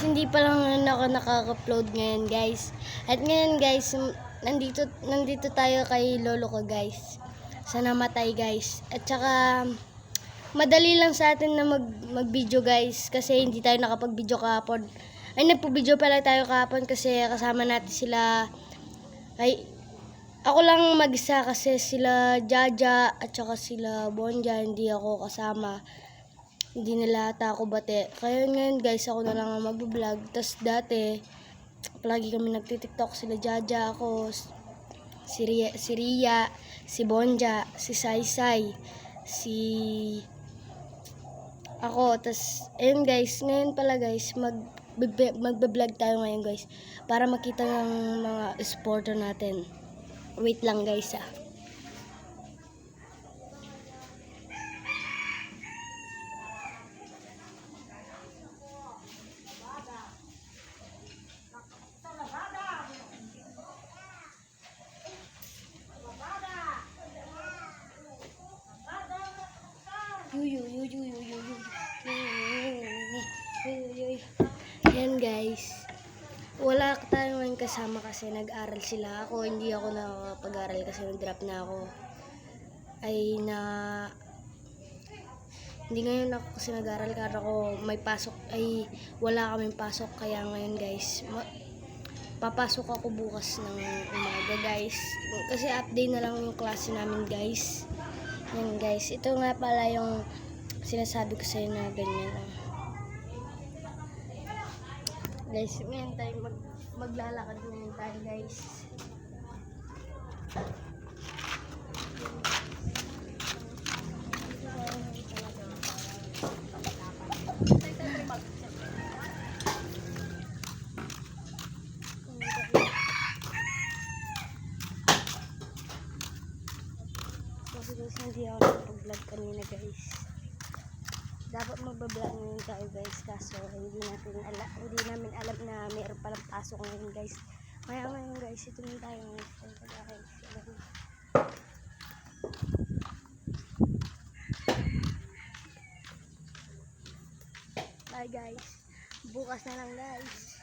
hindi pa lang ako nakaka-upload ngayon guys. At ngayon guys, nandito tayo kay lolo ko guys. Sa namatay guys. At saka madali lang sa atin na mag-video guys kasi hindi tayo nakapag-video kahapon. Ay nagpo-video pala tayo kahapon kasi kasama natin sila. Ay ako lang mag-isa kasi sila Jaja at saka sila Bonja hindi ako kasama. Hindi nila ata ako bate. Kaya ngayon guys, ako na lang ang mag-vlog. Tapos dati, palagi kami nagtitiktok. Sila Jaja, ako, si Ria, si Bonja, si Saysay, si ako. Tapos, ayun guys, ngayon pala guys, magbe-vlog tayo ngayon guys. Para makita ng mga supporter natin. Wait lang guys ah. Yan guys. Wala tayo ngayon kasama kasi nag-aral sila. Ako hindi ako nakapag-aral kasi nag-drop na ako. Hindi ngayon ako kasi nag-aral kasi ako may pasok wala kaming pasok kaya ngayon guys papasok ako bukas ng umaga guys. Kasi update na lang yung klase namin guys. Yan guys, ito nga pala yung sinasabi ko sa'yo na ganyan lang. Guys, ngayon tayo maglalakad ngayon tayo guys. Kasi hindi ako nakapag-vlog kanina guys. Dapat magbablog ngayon tayo guys kaso hindi namin alam na mayroon palang pasok ngayon guys. Kaya ngayon guys, ito na tayo ngayon. Bye guys. Bukas na lang guys.